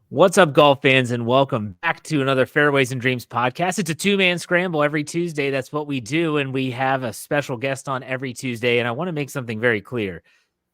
What's up, golf fans, and welcome back to another Fairways and Dreams podcast. It's a two-man scramble every Tuesday. That's what we do, and we have a special guest on every Tuesday, and I want to make something very clear.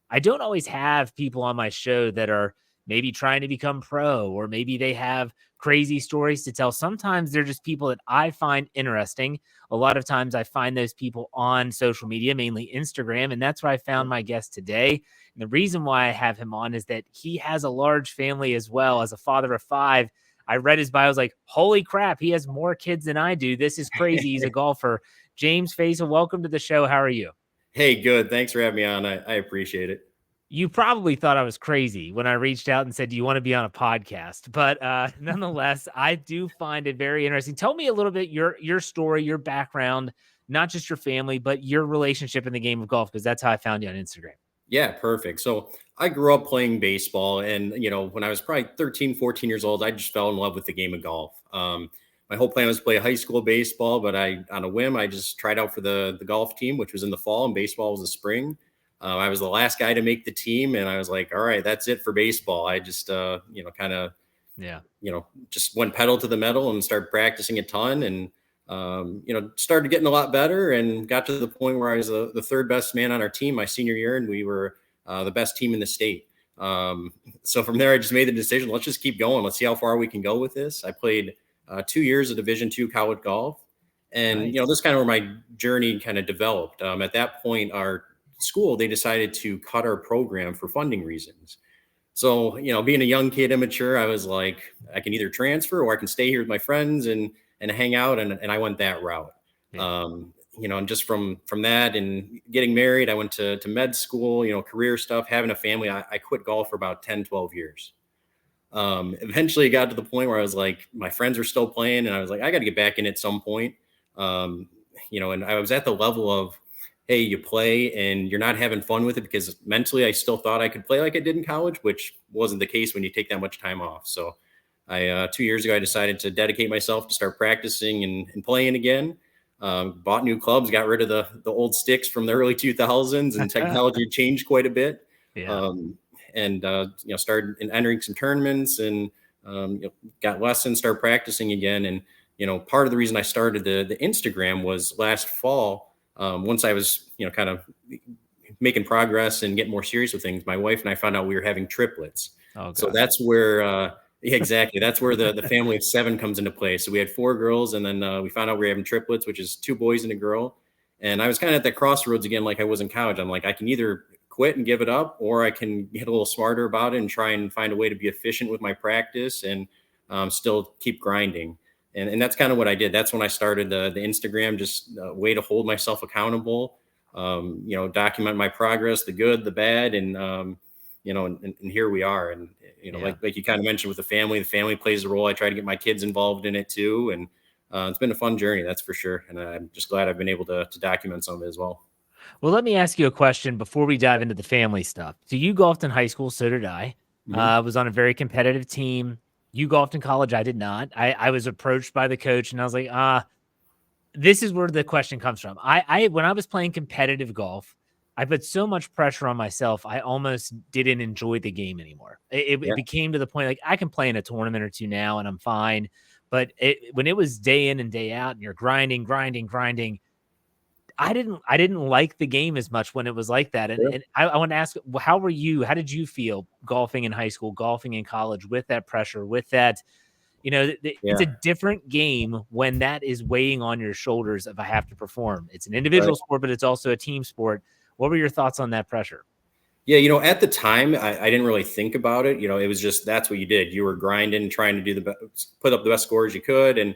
I don't always have people on my show that are maybe trying to become pro, or maybe they have crazy stories to tell. Sometimes they're just people that I find interesting. A lot of times I find those people on social media, mainly Instagram, and that's where I found my guest today. And the reason why I have him on is that he has a large family as well. As a father of five, I read his bio. I was like, holy crap, he has more kids than I do. This is crazy. He's a golfer. James Faysal, welcome to the show. How are you? Hey, good. Thanks for having me on. I appreciate it. You probably thought I was crazy when I reached out and said, do you want to be on a podcast? But nonetheless, I do find it very interesting. Tell me a little bit your story, your background, not just your family, but your relationship in the game of golf, because that's how I found you on Instagram. Yeah, perfect. So I grew up playing baseball. And, when I was probably 13, 14 years old, I just fell in love with the game of golf. My whole plan was to play high school baseball, but on a whim, I just tried out for the golf team, which was in the fall, and baseball was the spring. I was the last guy to make the team, and I was like, all right, that's it for baseball. I just, kind of, Yeah. just went pedal to the metal and started practicing a ton, and started getting a lot better, and got to the point where I was the third best man on our team my senior year, and we were the best team in the state. So from there, I just made the decision, let's just keep going. Let's see how far we can go with this. I played 2 years of Division II college golf. And, Nice. this is kind of where my journey kind of developed. At that point, our school, they decided to cut our program for funding reasons. So, being a young kid, immature, I was like, I can either transfer or I can stay here with my friends and hang out. And I went that route. Yeah. And just from that and getting married, I went to med school, career stuff, having a family. I quit golf for about 10, 12 years. Eventually it got to the point where I was like, my friends were still playing, and I was like, I got to get back in at some point. And I was at the level of, hey, you play and you're not having fun with it, because mentally I still thought I could play like I did in college, which wasn't the case when you take that much time off. So 2 years ago, I decided to dedicate myself to start practicing and playing again. Bought new clubs, got rid of the old sticks from the early 2000s, and technology changed quite a bit. Yeah. And started entering some tournaments, and got lessons, started practicing again. And part of the reason I started the Instagram was last fall. Once I was kind of making progress and getting more serious with things, my wife and I found out we were having triplets. Oh, So gosh. that's where yeah, exactly, that's where the family of seven comes into play. So we had four girls, and then we found out we were having triplets, which is two boys and a girl. And I was kind of at that crossroads again, like I was in college. I'm like, I can either quit and give it up, or I can get a little smarter about it and try and find a way to be efficient with my practice and still keep grinding. And that's kind of what I did. That's when I started the Instagram, just a way to hold myself accountable, document my progress, the good, the bad, and here we are. And Yeah. like you kind of mentioned with the family plays a role. I try to get my kids involved in it too, and it's been a fun journey, that's for sure. And I'm just glad I've been able to document some of it as well. Well, let me ask you a question before we dive into the family stuff. So you golfed in high school, so did I. Mhm. Was on a very competitive team. You golfed in college, I did not. I was approached by the coach, and I was like, this is where the question comes from. I when I was playing competitive golf, I put so much pressure on myself, I almost didn't enjoy the game anymore. It Yeah. became to the point like I can play in a tournament or two now, and I'm fine. But when it was day in and day out, and you're grinding, I didn't like the game as much when it was like that. And Sure. and I want to ask, how were you? How did you feel golfing in high school, golfing in college, with that pressure, with that? It's a Yeah. different game when that is weighing on your shoulders if I have to perform. It's an Right. individual sport, but it's also a team sport. What were your thoughts on that pressure? Yeah, at the time, I didn't really think about it. It was just that's what you did. You were grinding, trying to do the best, put up the best scores you could, and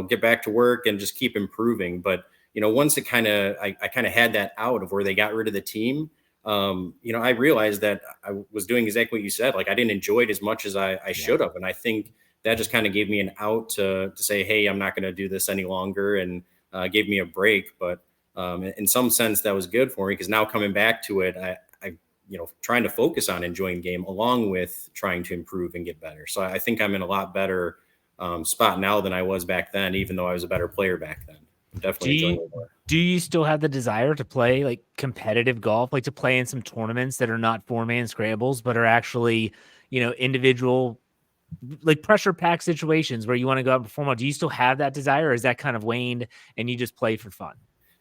get back to work and just keep improving. But once it I kind of had that out of where they got rid of the team. I realized that I was doing exactly what you said. Like I didn't enjoy it as much as I Yeah. should have, and I think that just kind of gave me an out to say, hey, I'm not going to do this any longer, and gave me a break. But in some sense, that was good for me, because now coming back to it, I trying to focus on enjoying the game along with trying to improve and get better. So I think I'm in a lot better spot now than I was back then, even though I was a better player back then. I'm Do definitely enjoying you it more. do you still have the desire to play like competitive golf, like to play in some tournaments that are not four-man scrambles, but are actually, individual like pressure packed situations where you want to go out and perform well, do you still have that desire, or is that kind of waned and you just play for fun?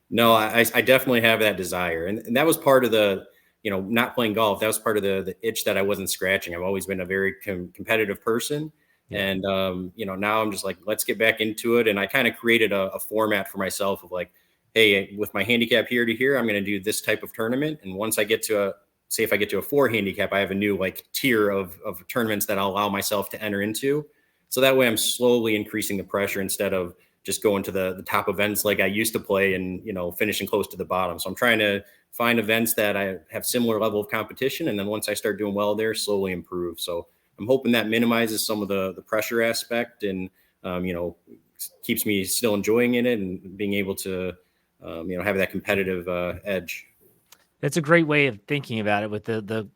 No, I definitely have that desire. And that was part of the, not playing golf. That was part of the itch that I wasn't scratching. I've always been a very competitive person. Yeah. And, now I'm just like, let's get back into it. And I kind of created a format for myself of like, hey, with my handicap here to here, I'm going to do this type of tournament. And once I get to say if I get to a 4 handicap, I have a new like tier of tournaments that I'll allow myself to enter into. So that way I'm slowly increasing the pressure instead of just going to the top events like I used to play and, finishing close to the bottom. So I'm trying to find events that I have similar level of competition. And then once I start doing well there, slowly improve. So I'm hoping that minimizes some of the pressure aspect and, keeps me still enjoying it and being able to, have that competitive edge. That's a great way of thinking about it with the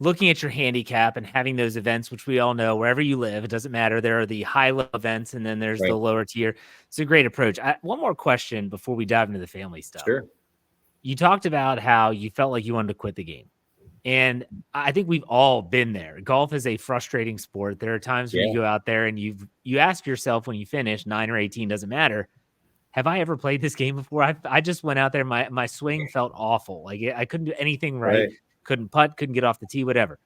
looking at your handicap and having those events, which we all know wherever you live, it doesn't matter. There are the high level events and then there's Right. the lower tier. It's a great approach. One more question before we dive into the family stuff. Sure. You talked about how you felt like you wanted to quit the game. And I think we've all been there. Golf is a frustrating sport. There are times where you go out there and you ask yourself when you finish 9 or 18, doesn't matter. Have I ever played this game before? I just went out there. My swing felt awful. Like I couldn't do anything right. Couldn't putt, couldn't get off the tee, whatever.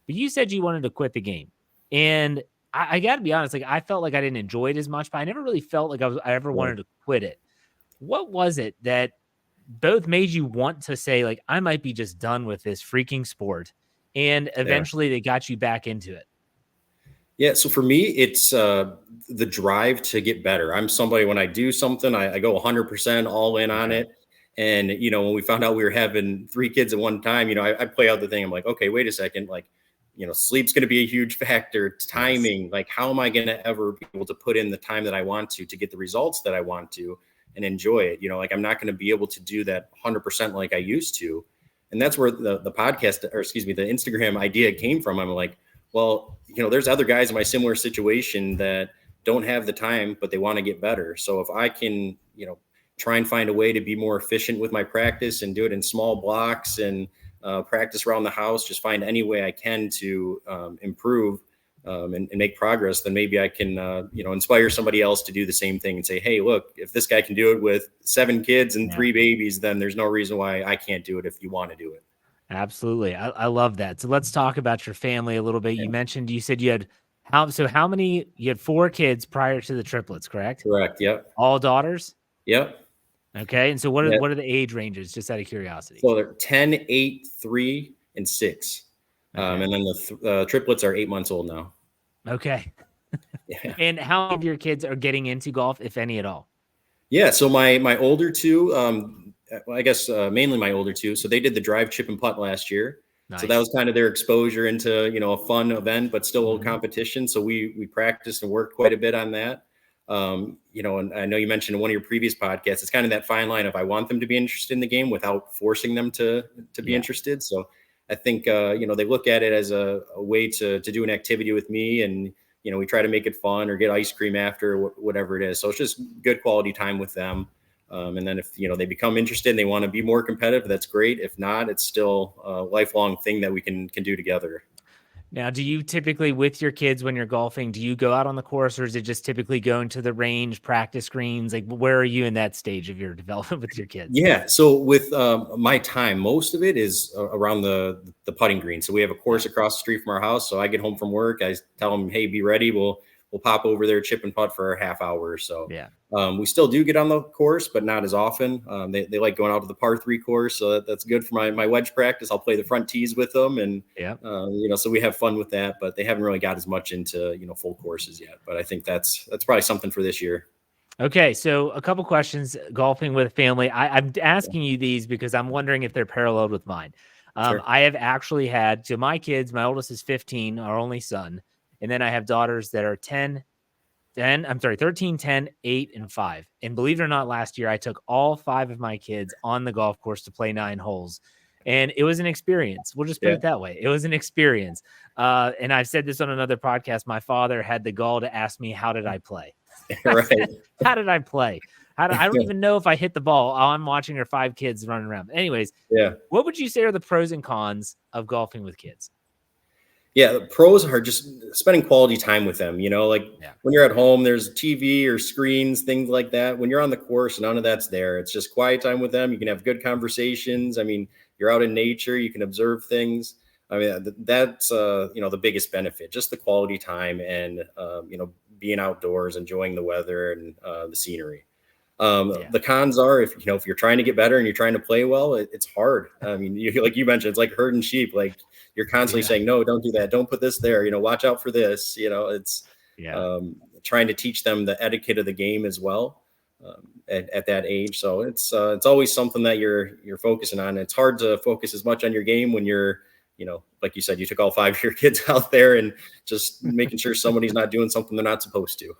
But you said you wanted to quit the game. And I got to be honest, like I felt like I didn't enjoy it as much, but I never really felt like I ever wanted to quit it. What was it that both made you want to say, like, I might be just done with this freaking sport, and eventually they got you back into it? Yeah. So for me, it's the drive to get better. I'm somebody, when I do something, I go 100% all in on it. And, when we found out we were having 3 kids at one time, I play out the thing. I'm like, okay, wait a second. Like, sleep's going to be a huge factor. Timing, like, how am I going to ever be able to put in the time that I want to get the results that I want to and enjoy it? Like, I'm not going to be able to do that 100% like I used to. And that's where the podcast, or excuse me, the Instagram idea came from. I'm like, well, there's other guys in my similar situation that don't have the time, but they want to get better. So if I can, try and find a way to be more efficient with my practice and do it in small blocks and practice around the house, just find any way I can to improve and make progress, then maybe I can, inspire somebody else to do the same thing and say, hey, look, if this guy can do it with 7 kids and 3 babies, then there's no reason why I can't do it if you want to do it. Absolutely. I love that. So let's talk about your family a little bit. You said you had how many, you had 4 kids prior to the triplets, correct? Correct. Yep. All daughters? Yep. Okay. And so what are the age ranges, just out of curiosity? So they're 10, 8, 3, and 6. Okay. And then the triplets are 8 months old now. Okay. And how many of your kids are getting into golf, if any at all? Yeah. So my older 2, I guess mainly my older 2. So they did the drive, chip, and putt last year. Nice. So that was kind of their exposure into, a fun event, but still a competition. So we practiced and worked quite a bit on that. And I know you mentioned in one of your previous podcasts, it's kind of that fine line of I want them to be interested in the game without forcing them to be interested. So I think, they look at it as a way to do an activity with me, and, we try to make it fun or get ice cream after, whatever it is. So it's just good quality time with them. And then if, they become interested and they want to be more competitive, that's great. If not, it's still a lifelong thing that we can do together. Now, do you typically, with your kids when you're golfing, do you go out on the course, or is it just typically going to the range, practice greens? Like, where are you in that stage of your development with your kids? Yeah. So with my time, most of it is around the putting green. So we have a course across the street from our house. So I get home from work, I tell them, hey, be ready. We'll pop over there, chip and putt for a half hour or so. Yeah. We still do get on the course, but not as often. They like going out to the par 3 course. So that's good for my wedge practice. I'll play the front tees with them, and, so we have fun with that, but they haven't really got as much into, full courses yet. But I think that's probably something for this year. Okay. So a couple questions, golfing with family. I'm asking you these because I'm wondering if they're paralleled with mine. Sure. I have actually had, so my kids, my oldest is 15, our only son. And then I have daughters that are 13, 10, 8, and 5. And believe it or not, last year I took all 5 of my kids on the golf course to play 9 holes. And it was an experience. We'll just put it that way. It was an experience. And I've said this on another podcast. My father had the gall to ask me, how did I play? Right. How did I play? I don't even know if I hit the ball. All I'm watching are 5 kids running around. Anyways, what would you say are the pros and cons of golfing with kids? Yeah, the pros are just spending quality time with them. Like Yeah. when you're at home, there's TV or screens, things like that. When you're on the course, none of that's there. It's just quiet time with them. You can have good conversations. I mean, you're out in nature, you can observe things. I mean, that's the biggest benefit, just the quality time and being outdoors, enjoying the weather and the scenery. Yeah. The cons are if you're trying to get better and you're trying to play well, it's hard. I mean, like you mentioned, it's like herding sheep. Like you're constantly Yeah. saying, no, don't do that. Don't put this there. Watch out for this. It's Yeah. trying to teach them the etiquette of the game as well at that age. So it's always something that you're focusing on. It's hard to focus as much on your game when you're like you said, you took all 5 of your kids out there and just making sure somebody's not doing something they're not supposed to.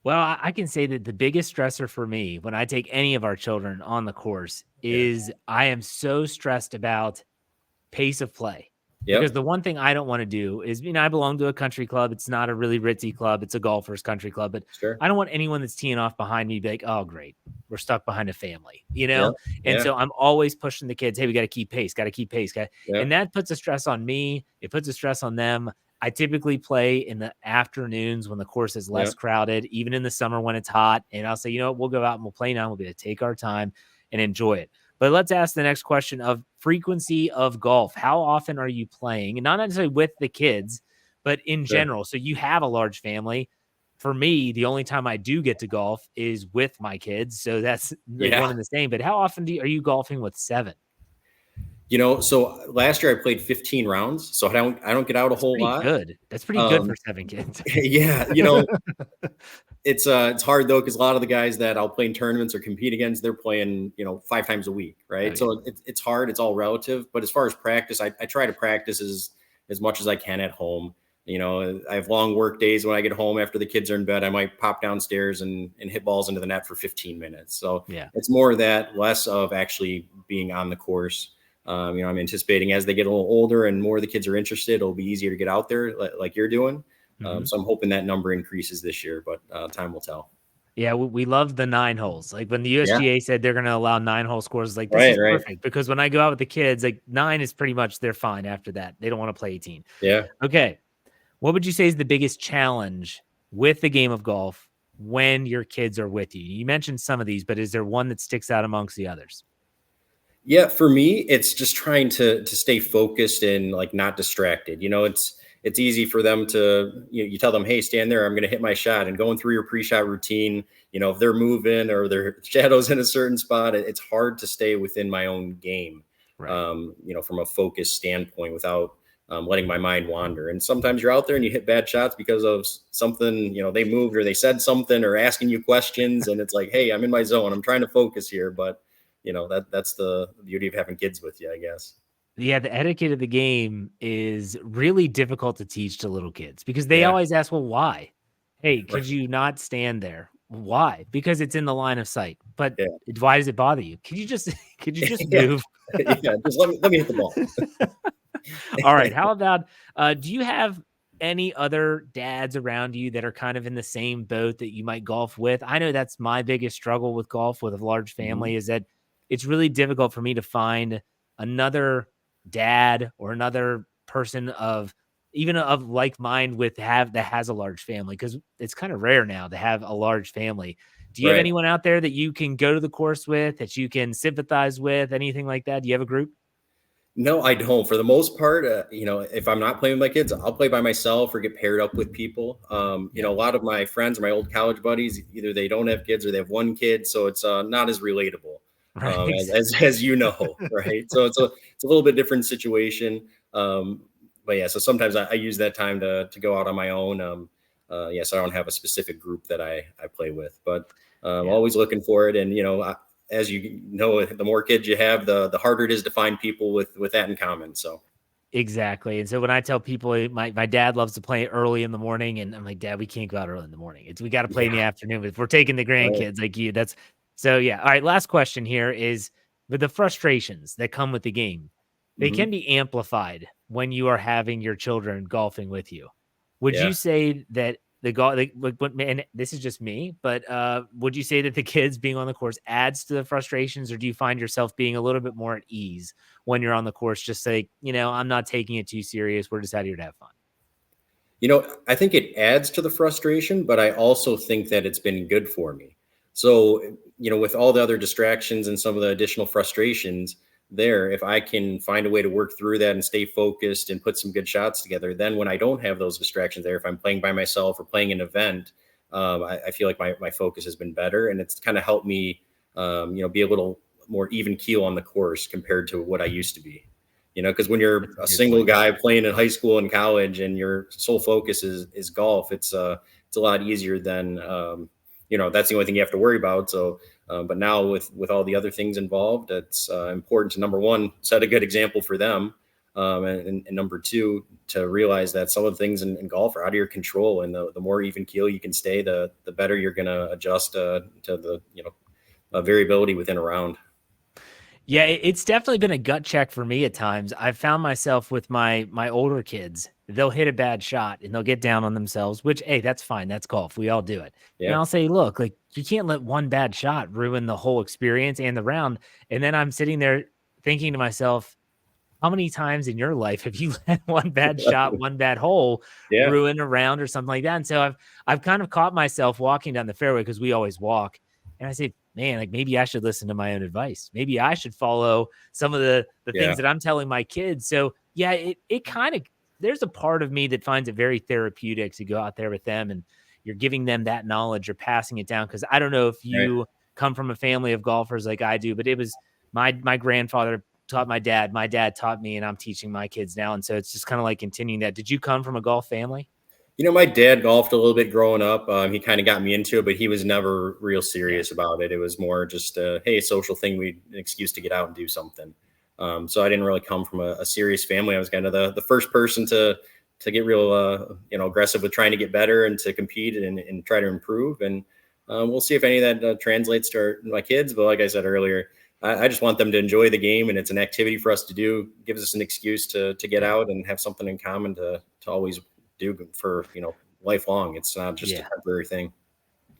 Well, I can say that the biggest stressor for me when I take any of our children on the course Yeah. is I am so stressed about pace of play. Because Yep. the one thing I don't want to do is, I belong to a country club. It's not a really ritzy club. It's a golfer's country club, but Sure. I don't want anyone that's teeing off behind me to be like, oh, great. We're stuck behind a family, Yep. And Yeah. so I'm always pushing the kids. Hey, we got to keep pace, got to keep pace. Yeah. And that puts a stress on me. It puts a stress on them. I typically play in the afternoons when the course is Yeah. less crowded, even in the summer when it's hot. And I'll say, you know what, we'll go out and we'll play now. We'll be able to take our time and enjoy it. But let's ask the next question of frequency of golf. How often are you playing? And not necessarily with the kids, but in Sure. general. So you have a large family. For me, the only time I do get to golf is with my kids. So that's like one Yeah. and the same. But how often are you golfing with 7? So last year I played 15 rounds, so I don't get out a That's whole pretty lot. good. That's pretty good for Um, 7 kids. yeah, it's hard though because a lot of the guys that I'll play in tournaments or compete against, they're playing 5 times a week, Oh, right? yeah. So it's hard. It's all relative. But as far as practice, I try to practice as much as I can at home. I have long work days. When I get home after the kids are in bed, I might pop downstairs and hit balls into the net for 15 minutes. So Yeah. it's more of that, less of actually being on the course. I'm anticipating as they get a little older and more of the kids are interested, it'll be easier to get out there like you're doing. Mhm. So I'm hoping that number increases this year, but time will tell. Yeah, we love the 9 holes. Like, when the Yeah, USGA said they're gonna allow 9-hole scores, like, this is right, right. perfect because when I go out with the kids, like, 9 is pretty much they're fine after that. They don't wanna play 18. Yeah. Okay. What would you say is the biggest challenge with the game of golf when your kids are with you? You mentioned some of these, but is there one that sticks out amongst the others? Yeah, for me, it's just trying to stay focused and like not distracted. It's easy for them to you tell them, hey, stand there, I'm gonna hit my shot, and going through your pre-shot routine, if they're moving or their shadows in a certain spot, it's hard to stay within my own game. Right. From a focus standpoint without letting my mind wander. And sometimes you're out there and you hit bad shots because of something, they moved or they said something or asking you questions. And it's like, hey, I'm in my zone. I'm trying to focus here. But, that's the beauty of having kids with you, I guess. Yeah, the etiquette of the game is really difficult to teach to little kids because they Yeah. always ask, "Well, why? Hey, Right. could you not stand there?" Why? Because it's in the line of sight. But Yeah. why does it bother you? Could you just could you just Yeah. move? Yeah. Just let me hit the ball. All right. How about do you have any other dads around you that are kind of in the same boat that you might golf with? I know that's my biggest struggle with golf with a large Mhm. family is that it's really difficult for me to find another dad or another person of even of like mind with have that has a large family because it's kind of rare now to have a large family. Do you have Right. anyone out there that you can go to the course with that you can sympathize with, anything like that? Do you have a group? No, I don't. For the most part, if I'm not playing with my kids, I'll play by myself or get paired up with people. Yeah. A lot of my friends, my old college buddies, either they don't have kids or they have one kid, so it's not as relatable, Right. as right? So it's a little bit different situation. But yeah, so sometimes I use that time to go out on my own. So I don't have a specific group that I play with, but Yeah. always looking for it. And as you know, the more kids you have, the harder it is to find people with that in common. So Exactly, and so when I tell people my dad loves to play early in the morning, and I'm like, "Dad, we can't go out early in the morning. We gotta play in the yeah, afternoon if we're taking the right. grandkids like you." That's so yeah. All right, last question here is with the frustrations that come with the game, they Hmm. can be amplified when you are having your children golfing with you. Would you Yeah. say that the golf like what and this is just me, but would you say that the kids being on the course adds to the frustrations, or do you find yourself being a little bit more at ease when you're on the course, just say, I'm not taking it too serious. We're just out here to have fun. I think it adds to the frustration, but I also think that it's been good for me. So, with all the other distractions and some of the additional frustrations there, if I can find a way to work through that and stay focused and put some good shots together, then when I don't have those distractions there, if I'm playing by myself or playing an event, I feel like my focus has been better, and it's kind of helped me, be a little more even keel on the course compared to what I used to be. Because when you're That's a a good single point. guy playing in high school and college and your sole focus is golf, it's a lot easier than, that's the only thing you have to worry about. So, but now with all the other things involved, it's important to, number one, set a good example for them. And number two, to realize that some of the things in golf are out of your control, and the more even keel you can stay, the better you're going to adjust to the, variability within a round. Yeah, it's definitely been a gut check for me at times. I've found myself with my older kids, they'll hit a bad shot and they'll get down on themselves, which, hey, that's fine. That's golf. We all do it. And Yeah. I'll say, look, like you can't let one bad shot ruin the whole experience and the round. And then I'm sitting there thinking to myself, how many times in your life have you let one bad shot, one bad hole Yeah. ruin a round or something like that? And so I've kind of caught myself walking down the fairway because we always walk. And I say, man, like maybe I should listen to my own advice. Maybe I should follow some of the Yeah. things that I'm telling my kids. So yeah, it kind of, there's a part of me that finds it very therapeutic to go out there with them, and you're giving them that knowledge or passing it down. Cause I don't know if Right. you come from a family of golfers like I do, but it was my grandfather taught my dad taught me, and I'm teaching my kids now. And so it's just kind of like continuing that. Did you come from a golf family? My dad golfed a little bit growing up. He kind of got me into it, but he was never real Yeah. serious about it. It was more just hey, social thing, an excuse to get out and do something. So I didn't really come from a serious family. I was kind of the first person to get real, aggressive with trying to get better and to compete and try to improve. And we'll see if any of that translates to my kids. But like I said earlier, I just want them to enjoy the game, and it's an activity for us to do. Gives us an excuse to get Yeah. out and have something in common to always do for, lifelong. It's not just a Yeah. temporary thing.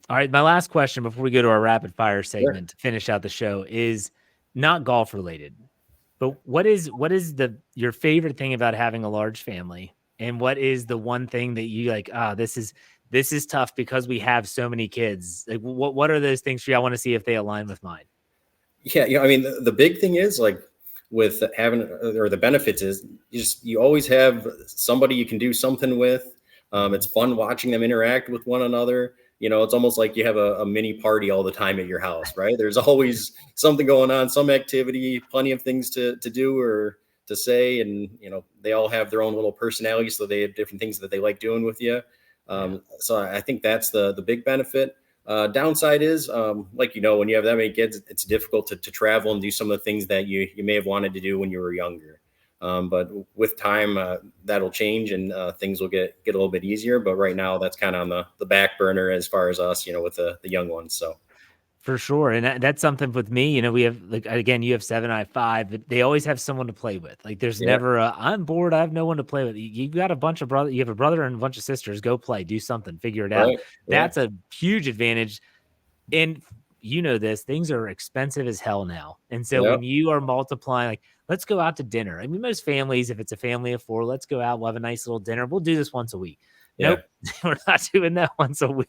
All right. My last question before we go to our rapid fire Sure. segment to finish out the show is not golf related, but what is your favorite thing about having a large family? And what is the one thing that you like, this is tough because we have so many kids? Like what are those things for you? I want to see if they align with mine. Yeah, I mean, the big thing is like with having, or the benefits is you always have somebody you can do something with. It's fun watching them interact with one another. It's almost like you have a mini party all the time at your house, right? There's always something going on, some activity, plenty of things to do or to say, and they all have their own little personality, so they have different things that they like doing with you. Yeah. So I think that's the big benefit. Downside is, like, when you have that many kids, it's difficult to travel and do some of the things that you may have wanted to do when you were younger. But with time, that'll change, and things will get a little bit easier. But right now, that's kind of on the back burner as far as us, with the young ones. So For sure, and that's something with me. We have like again, you have 7, I have 5, but they always have someone to play with. Like, there's yeah, never a I'm bored, I have no one to play with. You got a bunch of brother, you have a brother and a bunch of sisters. Go play, do something, figure it out. right, yeah, That's a huge advantage. And this, things are expensive as hell now. And so yeah, when you are multiplying, like, let's go out to dinner. I mean, most families, if it's a family of 4, let's go out, we'll have a nice little dinner. We'll do this once a week. yeah. Nope, we're not doing that once a week.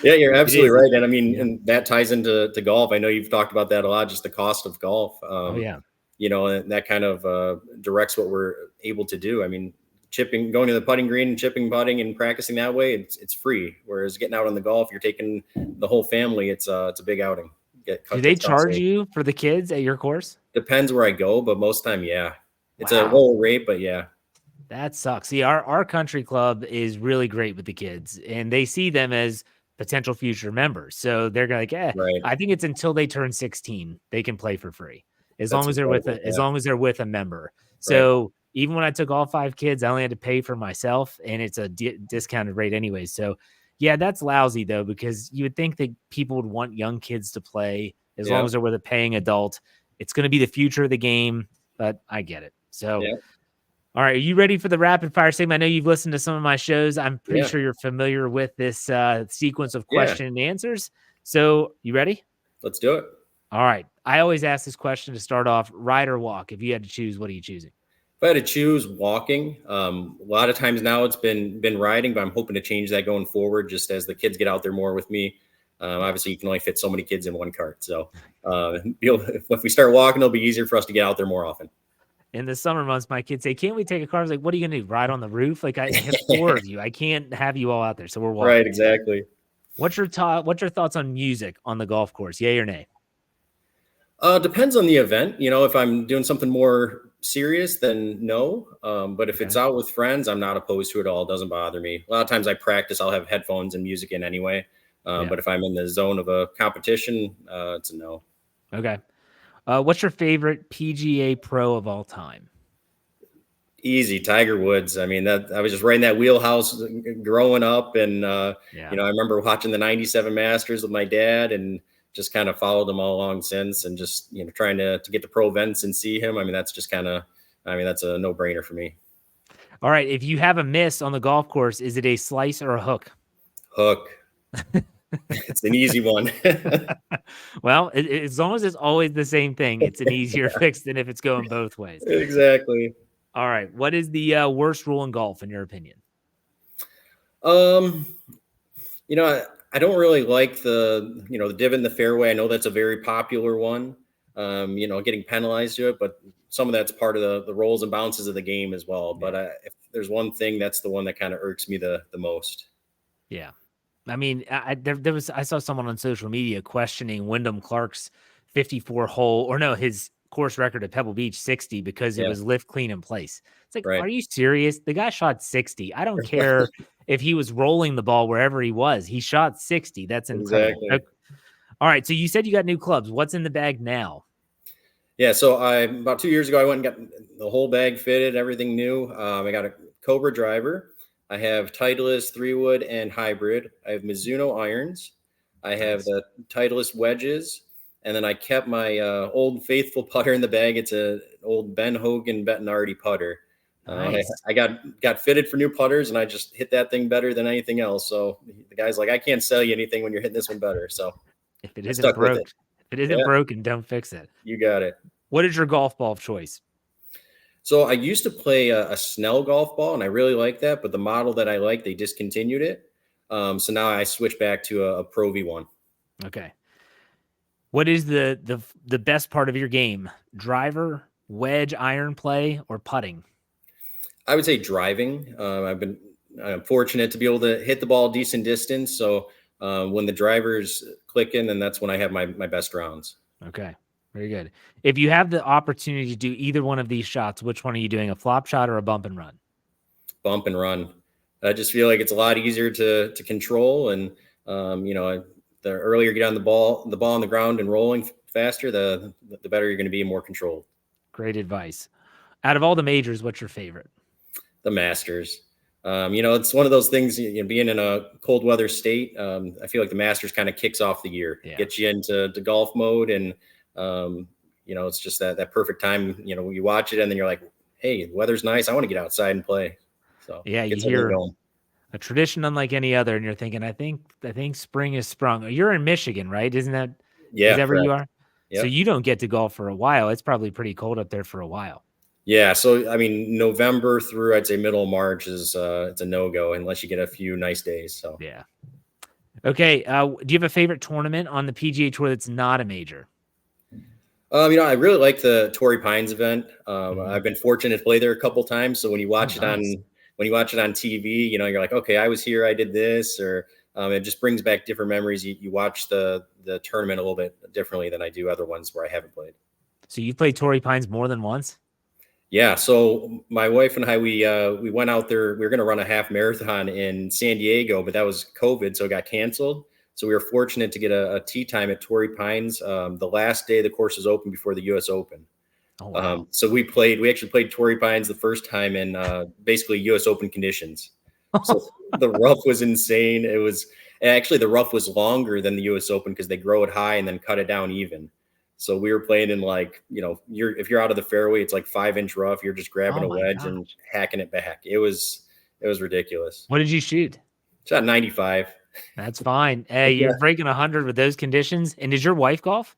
Yeah, you're It absolutely is. right. And I mean, Yeah. and that ties into golf. I know you've talked about that a lot, just the cost of golf. Oh yeah. And that kind of directs what we're able to do. I mean, going to the putting green, and chipping, putting, and practicing that way, it's free. Whereas getting out on the golf, you're taking the whole family. It's a big outing. Do they Gets charge costly. you for the kids at your course? Depends where I go, but most time, yeah, it's a Wow. lower rate, but yeah, That sucks. See, our country club is really great with the kids, and they see them as potential future members. So they're like, right. I think it's until they turn 16, they can play for free. As That's long as they're with incredible. as Yeah, long as they're with a member. right. So even when I took all 5 kids, I only had to pay for myself, and it's a discounted rate anyway. So yeah, that's lousy though, because you would think that people would want young kids to play as long Yeah, as they're with a paying adult. It's going to be the future of the game, but I get it. So yeah, all right, are you ready for the rapid fire segment? I know you've listened to some of my shows. I'm pretty yeah, sure you're familiar with this sequence of yeah. question and answers. So, you ready? Let's do it. All right. I always ask this question to start off: ride or walk? If you had to choose, what are you choosing? I had to choose, walking. A lot of times now it's been riding, but I'm hoping to change that going forward. Just as the kids get out there more with me. Obviously, you can only fit so many kids in one cart. So if we start walking, it'll be easier for us to get out there more often. In the summer months, my kids say, "Can't we take a car?" I was like, "What are you gonna do? Ride on the roof? Like I have 4 of you. I can't have you all out there." So we're walking. Right, exactly. What's your thoughts on music on the golf course? Yay or nay? Depends on the event. If I'm doing something more serious, then no. But if it's Okay. out with friends, I'm not opposed to it at all. It doesn't bother me. A lot of times I practice, I'll have headphones and music in anyway. Yeah. But if I'm in the zone of a competition, it's a no. Okay. What's your favorite PGA pro of all time? Easy, Tiger Woods. I mean, that I was just right in that wheelhouse growing up, and Yeah. I remember watching the '97 Masters with my dad, and just kind of followed them all along since, and just trying to get to pro events and see him. I mean, that's just that's a no brainer for me. All right. If you have a miss on the golf course, is it a slice or a hook? Hook. It's an easy one. Well, as long as it's always the same thing, it's an easier fix than if it's going both ways. Exactly. All right. What is the worst rule in golf, in your opinion? Um, I don't really like the divot in the fairway. I know that's a very popular one. Getting penalized to it, but some of that's part of the rolls and bounces of the game as well. Yeah. But if there's one thing, that's the one that kind of irks me the most. Yeah. I mean, I saw someone on social media questioning Wyndham Clark's 54 hole, or no, his course record at Pebble Beach 60 because it Yeah, was lift clean in place. It's like, right. are you serious? The guy shot 60. I don't care if he was rolling the ball wherever he was. He shot 60. That's incredible. Exactly. All right. So you said you got new clubs. What's in the bag now? Yeah. So about 2 years ago, I went and got the whole bag fitted, everything new. I got a Cobra driver. I have Titleist 3-wood and hybrid. I have Mizuno irons. I have Nice. the Titleist wedges. And then I kept my old faithful putter in the bag. It's an old Ben Hogan Bettinardi putter. Nice. I got fitted for new putters, and I just hit that thing better than anything else. So the guy's like, I can't sell you anything when you're hitting this one better. So If it I isn't stuck with broke, it. if it isn't Yeah, broken, don't fix it. you got it. What is your golf ball of choice? So I used to play a Snell golf ball, and I really like that. But the model that I like, they discontinued it. So now I switched back to a Pro V1. Okay. What is the best part of your game? Driver, wedge, iron play, or putting? I would say driving. I'm fortunate to be able to hit the ball a decent distance. So when the driver's clicking, then that's when I have my best rounds. Okay. Very good. If you have the opportunity to do either one of these shots, which one are you doing? A flop shot or a bump and run? Bump and run. I just feel like it's a lot easier to control. And, the earlier you get on the ball on the ground and rolling faster, the better you're going to be and more controlled. Great advice. Out of all the majors, what's your favorite? The Masters. It's one of those things, being in a cold weather state. I feel like the Masters kind of kicks off the year, gets you into golf mode. And, it's just that perfect time, you watch it and then you're like, hey, the weather's nice. I want to get outside and play. So Yeah, you get something hear going. a tradition unlike any other, and you're thinking, I think spring is sprung. You're in Michigan, right? Is that Yeah, where you correct. are? So Yep. you don't get to golf for a while. It's probably pretty cold up there for a while. Yeah. So, I mean, November through I'd say middle of March is it's a no-go unless you get a few nice days. So, Yeah. Okay. Do you have a favorite tournament on the PGA Tour that's not a major? I really like the Torrey Pines event. Mhm. I've been fortunate to play there a couple times. So when you Oh, watch nice. when you watch it on TV, you're like, okay, I was here, I did this, or it just brings back different memories. You watch the tournament a little bit differently than I do other ones where I haven't played. So you've played Torrey Pines more than once? Yeah. So my wife and I, we went out there. We were going to run a half marathon in San Diego, but that was COVID, so it got canceled. So we were fortunate to get a tee time at Torrey Pines the last day the course was open before the U.S. Open. Oh, wow. So we actually played Torrey Pines the first time in basically U.S. Open conditions. So the rough was insane. It was actually the rough was longer than the U.S. Open because they grow it high and then cut it down even. So we were playing in if you're out of the fairway, it's like 5-inch rough. You're just grabbing Oh a my wedge gosh. and hacking it back. It was ridiculous. What did you shoot? Shot 95. That's fine. Hey, you're breaking 100 with those conditions. And does your wife golf?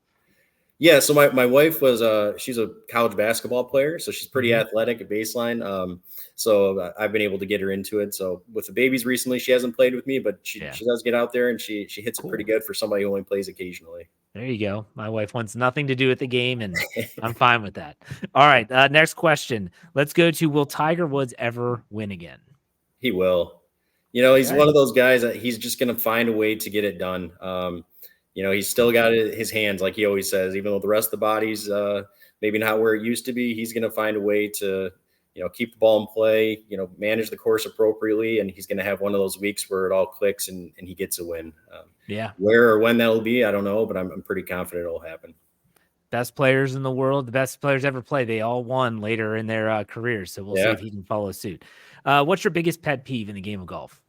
Yeah, so my wife was she's a college basketball player, so she's pretty Mhm. athletic at baseline. So I've been able to get her into it. So with the babies recently, she hasn't played with me, but Yeah. she does get out there and she hits it pretty Cool. good for somebody who only plays occasionally. There you go. My wife wants nothing to do with the game, and I'm fine with that. All right. Next question. Let's go to, will Tiger Woods ever win again? He will. You know, he's Okay. one of those guys that he's just going to find a way to get it done. You know, he's still got his hands, like he always says, even though the rest of the body's maybe not where it used to be. He's going to find a way to, you know, keep the ball in play, you know, manage the course appropriately. And he's going to have one of those weeks where it all clicks and he gets a win. Yeah. Where or when that'll be, I don't know, but I'm pretty confident it'll happen. Best players in the world, the best players ever play. They all won later in their careers. So we'll see Yeah. if he can follow suit. What's your biggest pet peeve in the game of golf?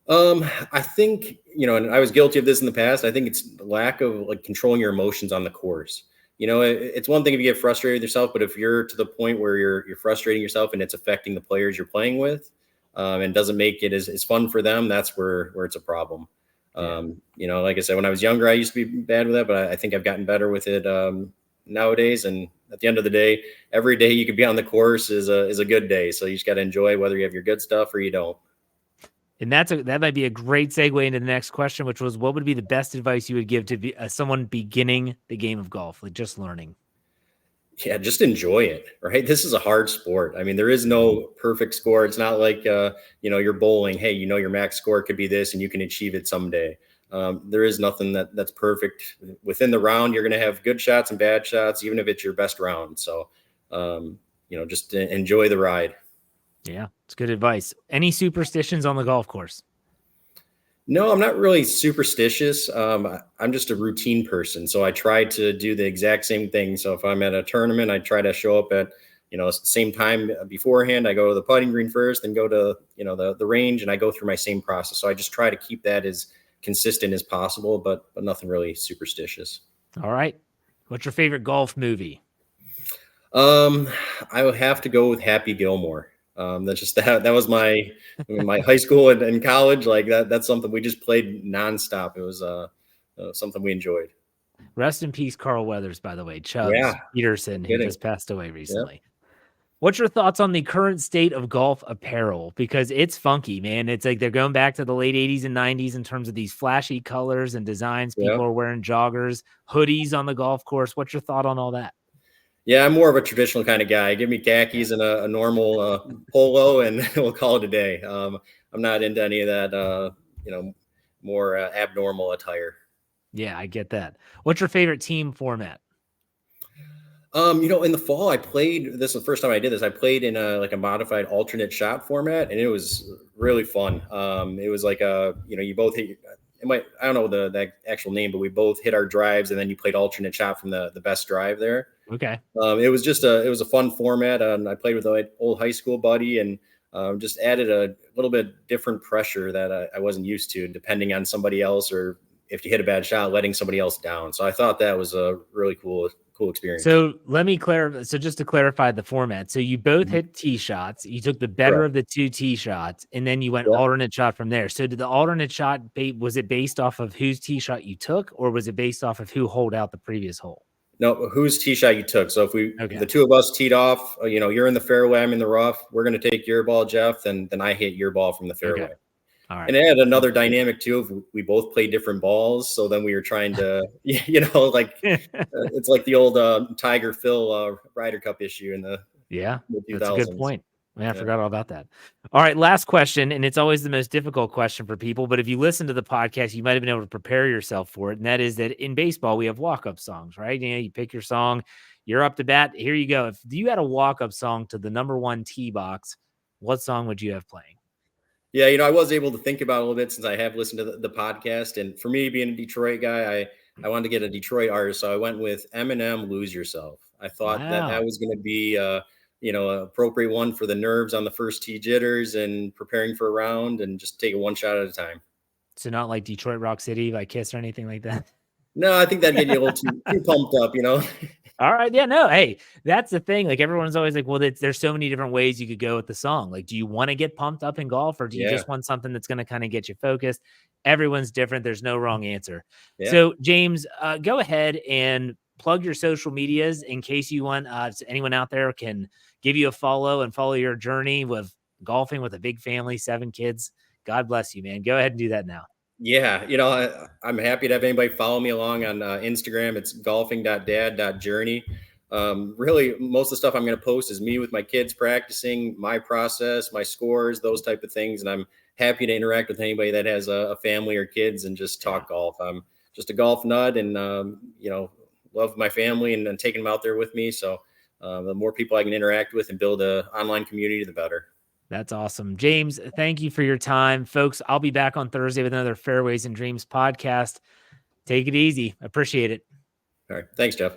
I think, you know, and I was guilty of this in the past. I think it's the lack of like controlling your emotions on the course. You know, it's one thing if you get frustrated with yourself, but if you're to the point where you're frustrating yourself and it's affecting the players you're playing with, and doesn't make it as fun for them, that's where it's a problem. Yeah. You know, like I said, when I was younger, I used to be bad with that, but I think I've gotten better with it nowadays. And at the end of the day, every day you could be on the course is a good day. So you just got to enjoy whether you have your good stuff or you don't. And that might be a great segue into the next question, which was, what would be the best advice you would give to someone beginning the game of golf, like just learning? Yeah, just enjoy it, right? This is a hard sport. I mean, there is no perfect score. It's not like you know, you're bowling. Hey, you know, your max score could be this, and you can achieve it someday. There is nothing that's perfect within the round. You're going to have good shots and bad shots, even if it's your best round. So, you know, just enjoy the ride. Yeah, it's good advice. Any superstitions on the golf course? No, I'm not really superstitious. I'm just a routine person. So I try to do the exact same thing. So if I'm at a tournament, I try to show up at, you know, same time beforehand. I go to the putting green first, then go to, you know, the range, and I go through my same process. So I just try to keep that as consistent as possible, but nothing really superstitious. All right. What's your favorite golf movie? Um, I would have to go with Happy Gilmore. That's just that was my high school and college. Like that's something we just played nonstop. It was something we enjoyed. Rest in peace, Carl Weathers, by the way, Yeah, Chubbs no Peterson, who kidding. just passed away Yeah. recently. What's your thoughts on the current state of golf apparel? Because it's funky, man. It's like they're going back to the late 80s and 90s in terms of these flashy colors and designs. Yeah. People are wearing joggers, hoodies on the golf course. What's your thought on all that? Yeah, I'm more of a traditional kind of guy. Give me Yeah. khakis and a normal polo, and we'll call it a day. I'm not into any of that, you know, more abnormal attire. Yeah, I get that. What's your favorite team format? You know, in the fall, I played. This is the first time I did this. I played in a like a modified alternate shot format, and it was really fun. It was like you know, you both hit. It might I don't know the actual name, but we both hit our drives, and then you played alternate shot from the best drive there. Okay. It was just it was a fun format. I played with an old high school buddy and just added a little bit different pressure that I wasn't used to, depending on somebody else or if you hit a bad shot, letting somebody else down. So I thought that was a really cool experience. So let me clarify. So just to clarify the format. So you both Mhm. hit tee shots. You took the better Correct. of the two tee shots, and then you went Yeah. alternate shot from there. So did the alternate shot was it based off of whose tee shot you took, or was it based off of who holed out the previous hole? No, whose tee shot you took. So if Okay. the two of us teed off, you know, you're in the fairway, I'm in the rough. We're going to take your ball, Jeff. Then I hit your ball from the Okay. fairway. All right. And it had another dynamic too. If we both played different balls, so then we were trying to, you know, like it's like the old Tiger Phil Ryder Cup issue in the Yeah, mid two that's a good thousands. point. Man, I Yeah. forgot all about that. All right, last question, and it's always the most difficult question for people. But if you listen to the podcast, you might have been able to prepare yourself for it. And that is that in baseball, we have walk-up songs, right? You know, you pick your song, you're up to bat. Here you go. If you had a walk-up song to the number one tee box, what song would you have playing? Yeah, you know, I was able to think about it a little bit since I have listened to the podcast. And for me, being a Detroit guy, I wanted to get a Detroit artist, so I went with Eminem, "Lose Yourself." I thought that Wow. was going to be, you know, an appropriate one for the nerves on the first tee jitters and preparing for a round, and just take it one shot at a time. So not like Detroit Rock City by Kiss or anything like that. No, I think that'd get you a little too pumped up, you know? All right. Yeah, no. Hey, that's the thing. Like everyone's always like, well, there's so many different ways you could go with the song. Like, do you want to get pumped up in golf or do you Yeah. just want something that's going to kind of get you focused? Everyone's different. There's no wrong answer. Yeah. So, James, go ahead and plug your social medias in case you want anyone out there can give you a follow and follow your journey with golfing with a big family, 7 kids. God bless you, man. Go ahead and do that now. Yeah, you know, I'm happy to have anybody follow me along on Instagram. It's golfing.dad.journey. Really, most of the stuff I'm going to post is me with my kids practicing, my process, my scores, those type of things. And I'm happy to interact with anybody that has a family or kids and just talk golf. I'm just a golf nut and, you know, love my family and taking them out there with me. So the more people I can interact with and build an online community, the better. That's awesome. James, thank you for your time. Folks, I'll be back on Thursday with another Fairways and Dreams podcast. Take it easy. Appreciate it. All right. Thanks, Jeff.